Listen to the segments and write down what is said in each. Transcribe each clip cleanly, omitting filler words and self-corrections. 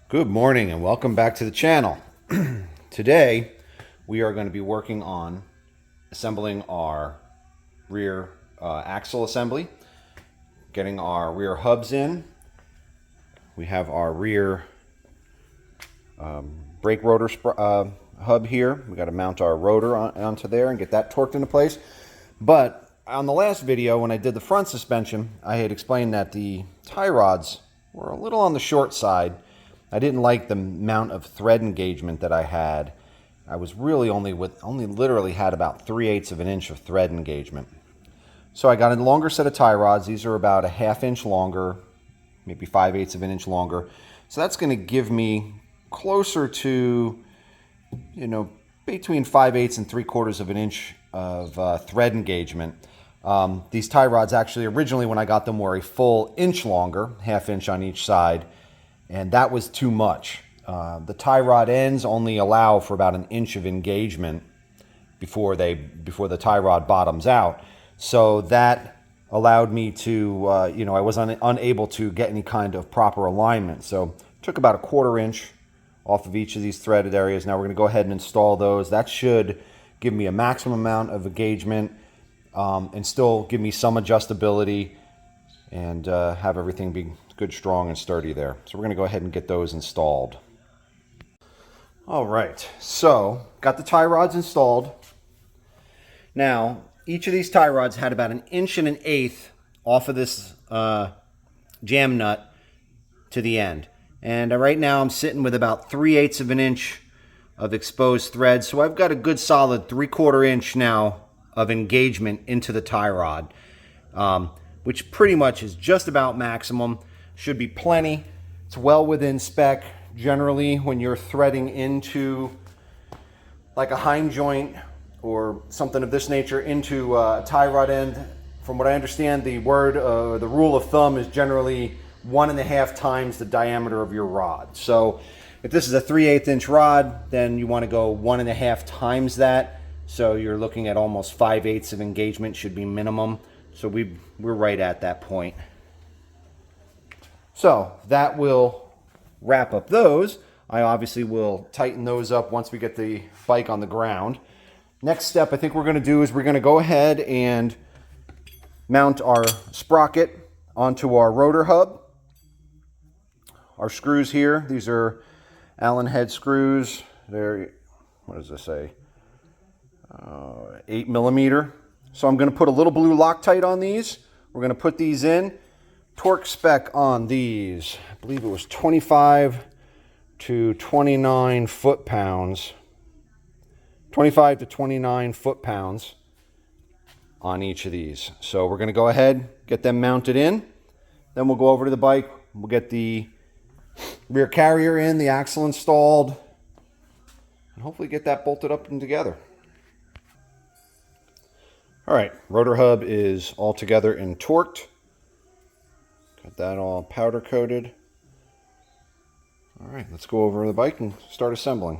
Good morning and welcome back to the channel. Today we are going to be working on assembling our rear axle assembly, getting our rear hubs in. We have our rear brake rotor hub here. We got to mount our rotor onto there and get that torqued into place. But on the last video when I did the front suspension, I had explained that the tie rods were a little on the short side. I didn't like the amount of thread engagement that I had. I was really only literally had about 3/8 of an inch of thread engagement. So I got a longer set of tie rods. These are about a 1/2 inch longer, maybe 5/8 of an inch longer. So that's going to give me closer to, between 5/8 and 3/4 of an inch of thread engagement. These tie rods actually originally when I got them were a full inch longer, 1/2 inch on each side. And that was too much. The tie rod ends only allow for about an inch of engagement before the tie rod bottoms out. So that allowed me to, I was unable to get any kind of proper alignment. So took about a 1/4 inch off of each of these threaded areas. Now we're going to go ahead and install those. That should give me a maximum amount of engagement and still give me some adjustability and have everything be good, strong, and sturdy there. So we're going to go ahead and get those installed. All right, so got the tie rods installed. Now, each of these tie rods had about 1 1/8 off of this jam nut to the end. And right now I'm sitting with about 3/8 of an inch of exposed thread. So I've got a good solid 3/4 inch now of engagement into the tie rod, which pretty much is just about maximum. Should be plenty. It's well within spec. Generally, when you're threading into like a hind joint or something of this nature into a tie rod end, from what I understand, the rule of thumb is generally 1.5 times the diameter of your rod. So if this is a 3/8 inch rod, then you want to go 1.5 times that. So you're looking at almost 5/8 of engagement should be minimum. So we're right at that point. So that will wrap up those. I obviously will tighten those up once we get the bike on the ground. Next step I think we're going to do is we're going to go ahead and mount our sprocket onto our rotor hub. Our screws here, these are Allen head screws. They're, what does this say? 8mm. So I'm going to put a little blue Loctite on these. We're going to put these in. Torque spec on these, I believe it was 25 to 29 foot-pounds. 25 to 29 foot-pounds on each of these. So we're going to go ahead, get them mounted in. Then we'll go over to the bike. We'll get the rear carrier in, the axle installed, and hopefully get that bolted up and together. All right, rotor hub is all together and torqued. Got that all powder coated. All right, let's go over the bike and start assembling.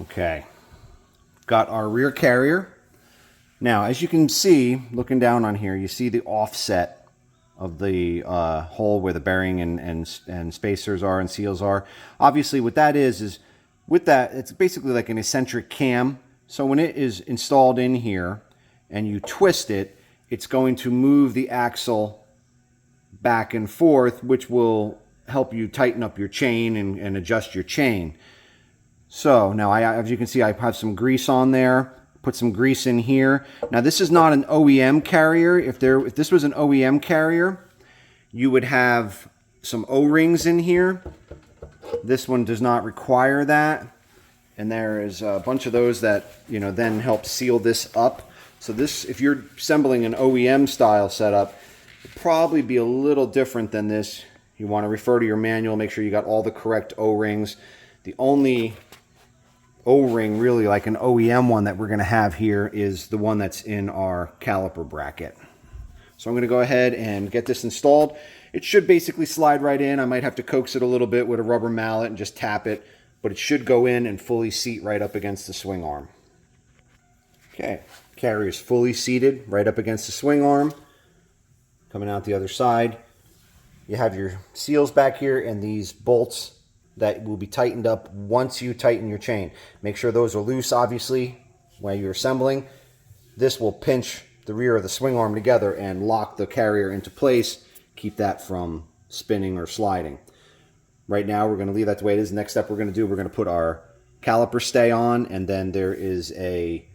Okay, got our rear carrier. Now, as you can see, looking down on here, you see the offset of the hole where the bearing and spacers are and seals are. Obviously, what that is with that, it's basically like an eccentric cam. So when it is installed in here and you twist it, it's going to move the axle back and forth, which will help you tighten up your chain and adjust your chain. So now, as you can see, I have some grease on there. Put some grease in here. Now, this is not an OEM carrier. If this was an OEM carrier, you would have some O-rings in here. This one does not require that. And there is a bunch of those that, then help seal this up. So this, if you're assembling an OEM style setup, it'll probably be a little different than this. You want to refer to your manual, make sure you got all the correct O-rings. The only O-ring really like an OEM one that we're going to have here is the one that's in our caliper bracket. So I'm going to go ahead and get this installed. It should basically slide right in. I might have to coax it a little bit with a rubber mallet and just tap it, but it should go in and fully seat right up against the swing arm. Okay, carrier is fully seated right up against the swing arm. Coming out the other side. You have your seals back here and these bolts that will be tightened up once you tighten your chain. Make sure those are loose, obviously, while you're assembling. This will pinch the rear of the swing arm together and lock the carrier into place, keep that from spinning or sliding. Right now, we're going to leave that the way it is. Next step we're going to do, we're going to put our caliper stay on, and then there is a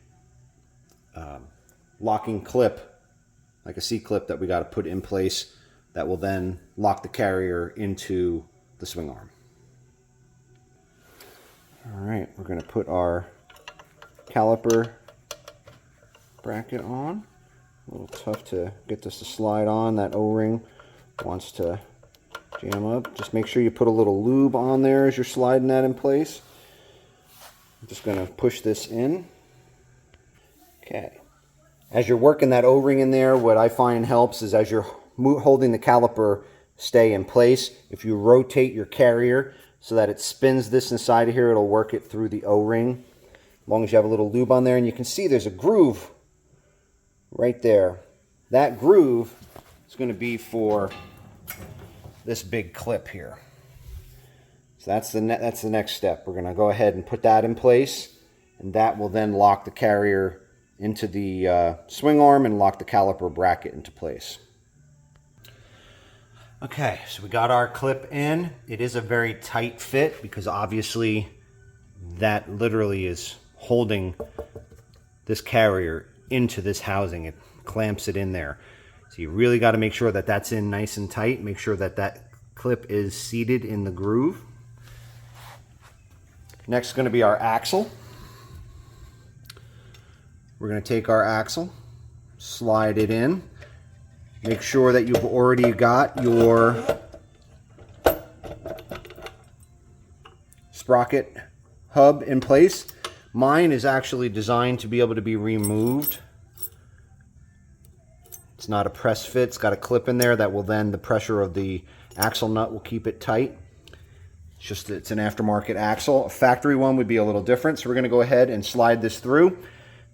locking clip, like a C-clip, that we got to put in place that will then lock the carrier into the swing arm. All right, we're going to put our caliper bracket on. A little tough to get this to slide on. That O-ring wants to jam up. Just make sure you put a little lube on there as you're sliding that in place. I'm just going to push this in. Okay. As you're working that O-ring in there, what I find helps is as you're holding the caliper stay in place, if you rotate your carrier so that it spins this inside of here, it'll work it through the O-ring. As long as you have a little lube on there, and you can see there's a groove right there. That groove is going to be for this big clip here. So that's the next step. We're going to go ahead and put that in place, and that will then lock the carrier into the swing arm and lock the caliper bracket into place. Okay, so we got our clip in. It is a very tight fit because obviously that literally is holding this carrier into this housing. It clamps it in there. So you really got to make sure that that's in nice and tight. Make sure that that clip is seated in the groove. Next is going to be our axle. We're going to take our axle, slide it in. Make sure that you've already got your sprocket hub in place. Mine is actually designed to be able to be removed. It's not a press fit. It's got a clip in there that will then, the pressure of the axle nut will keep it tight. It's an aftermarket axle. A factory one would be a little different. So we're going to go ahead and slide this through.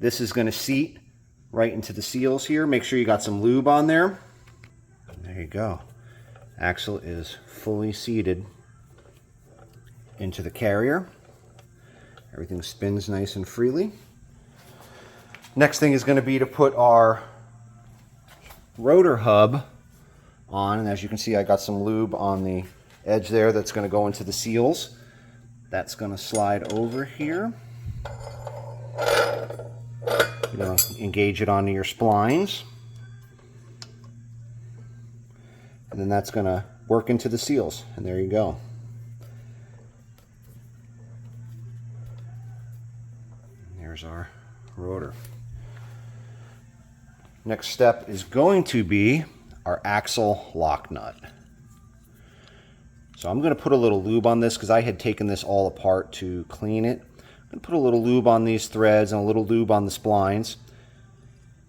This is going to seat right into the seals here. Make sure you got some lube on there. There you go. Axle is fully seated into the carrier. Everything spins nice and freely. Next thing is going to be to put our rotor hub on, and as you can see, I got some lube on the edge there that's going to go into the seals. That's going to slide over here. You're going to engage it onto your splines, and then that's going to work into the seals, and there you go. There's our rotor. Next step is going to be our axle lock nut. So I'm going to put a little lube on this because I had taken this all apart to clean it. I'm going to put a little lube on these threads and a little lube on the splines.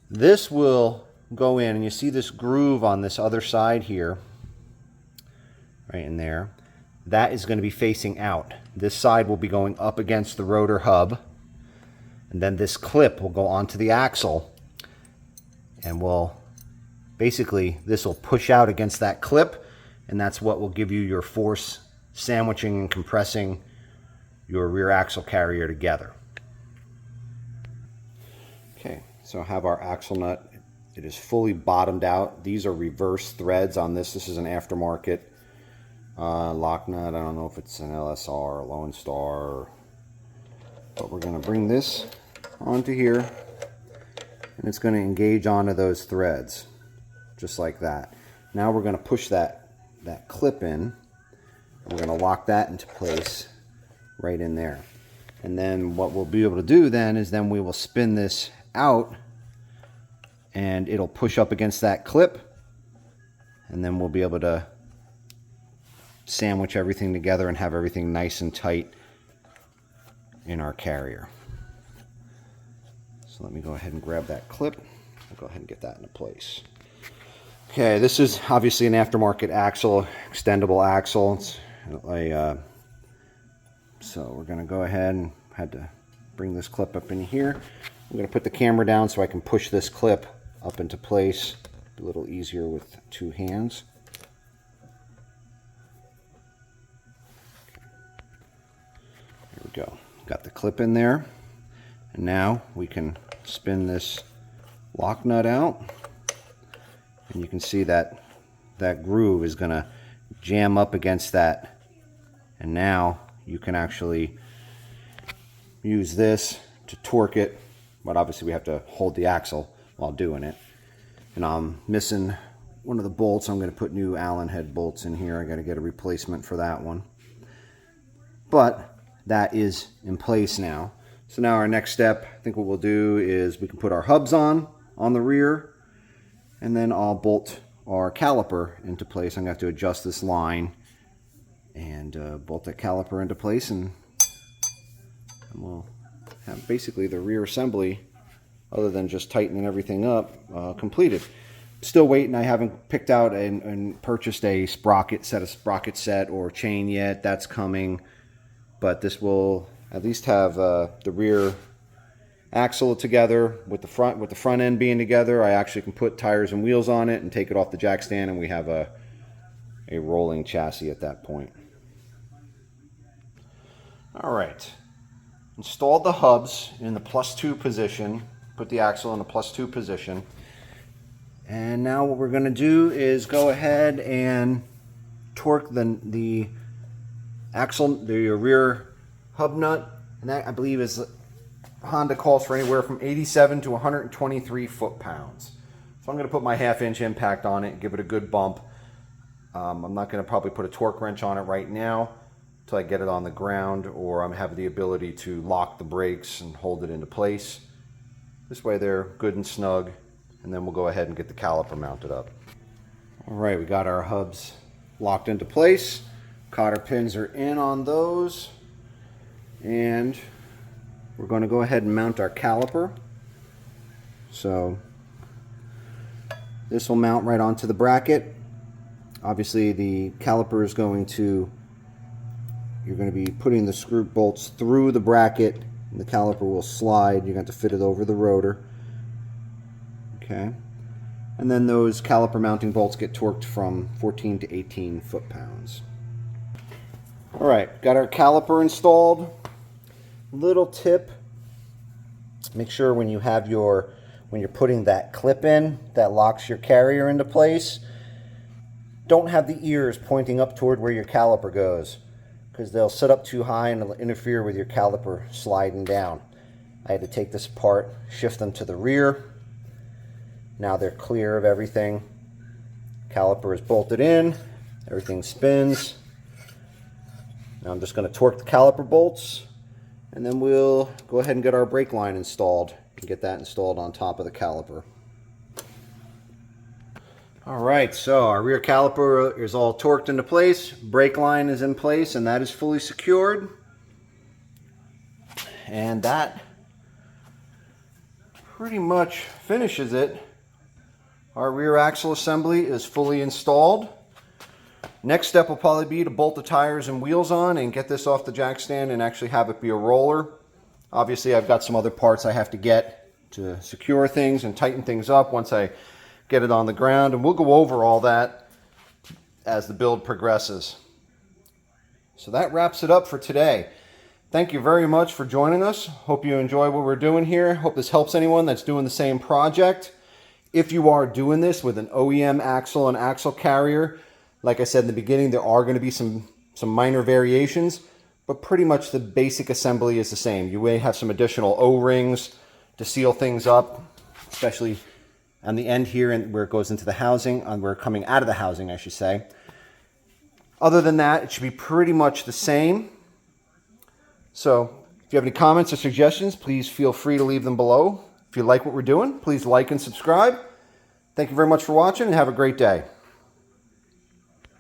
This will go in, and you see this groove on this other side here, right in there. That is going to be facing out. This side will be going up against the rotor hub, and then this clip will go onto the axle, and basically this will push out against that clip, and that's what will give you your force sandwiching and compressing your rear axle carrier together. Okay, so I have our axle nut. It is fully bottomed out. These are reverse threads on this. This is an aftermarket lock nut. I don't know if it's an LSR or Lone Star, but we're going to bring this onto here, and it's going to engage onto those threads just like that. Now we're going to push that clip in, and we're going to lock that into place right in there. And then what we'll be able to do then is we will spin this out, and it'll push up against that clip, and then we'll be able to sandwich everything together and have everything nice and tight in our carrier. So let me go ahead and grab that clip. I'll go ahead and get that into place. Okay, this is obviously an aftermarket axle, extendable axle. It's so we're going to go ahead and had to bring this clip up in here. I'm going to put the camera down so I can push this clip up into place. A little easier with two hands. go. Got the clip in there. And now we can spin this lock nut out. And you can see that that groove is going to jam up against that. And now you can actually use this to torque it. But obviously we have to hold the axle while doing it. And I'm missing one of the bolts. I'm going to put new Allen head bolts in here. I got to get a replacement for that one. But that is in place now. So now our next step, I think what we'll do is we can put our hubs on the rear, and then I'll bolt our caliper into place. I'm going to have to adjust this line and bolt that caliper into place, and we'll have basically the rear assembly, other than just tightening everything up, completed. Still waiting. I haven't picked out and purchased a sprocket set or chain yet. That's coming, but this will at least have the rear axle together with the front end being together. I actually can put tires and wheels on it and take it off the jack stand, and we have a rolling chassis at that point. All right, installed the hubs in the +2 position, put the axle in the +2 position, and now what we're going to do is go ahead and torque the axle, the rear hub nut, and that I believe is Honda calls for anywhere from 87 to 123 foot-pounds. So I'm going to put my 1/2-inch impact on it and give it a good bump. I'm not going to probably put a torque wrench on it right now until I get it on the ground, or I have the ability to lock the brakes and hold it into place. This way they're good and snug, and then we'll go ahead and get the caliper mounted up. All right, we got our hubs locked into place. Cotter pins are in on those, and we're going to go ahead and mount our caliper. So this will mount right onto the bracket. Obviously the caliper is going to, you're going to be putting the screw bolts through the bracket, and the caliper will slide. You're going to have to fit it over the rotor. Okay. And then those caliper mounting bolts get torqued from 14 to 18 foot-pounds. All right, got our caliper installed. Little tip, make sure when you have when you're putting that clip in that locks your carrier into place, don't have the ears pointing up toward where your caliper goes, because they'll sit up too high and it'll interfere with your caliper sliding down. I had to take this apart, shift them to the rear. Now they're clear of everything. Caliper is bolted in, everything spins. Now I'm just going to torque the caliper bolts, and then we'll go ahead and get our brake line installed and get that installed on top of the caliper. All right, so our rear caliper is all torqued into place, brake line is in place, and that is fully secured. And that pretty much finishes it. Our rear axle assembly is fully installed. Next step will probably be to bolt the tires and wheels on and get this off the jack stand and actually have it be a roller. Obviously I've got some other parts I have to get to secure things and tighten things up once I get it on the ground, and we'll go over all that as the build progresses. So that wraps it up for today. Thank you very much for joining us. Hope you enjoy what we're doing here. Hope this helps anyone that's doing the same project. If you are doing this with an OEM axle and axle carrier, like I said in the beginning, there are going to be some minor variations, but pretty much the basic assembly is the same. You may have some additional O-rings to seal things up, especially on the end here and where it goes into the housing, on where coming out of the housing, I should say. Other than that, it should be pretty much the same. So if you have any comments or suggestions, please feel free to leave them below. If you like what we're doing, please like and subscribe. Thank you very much for watching, and have a great day.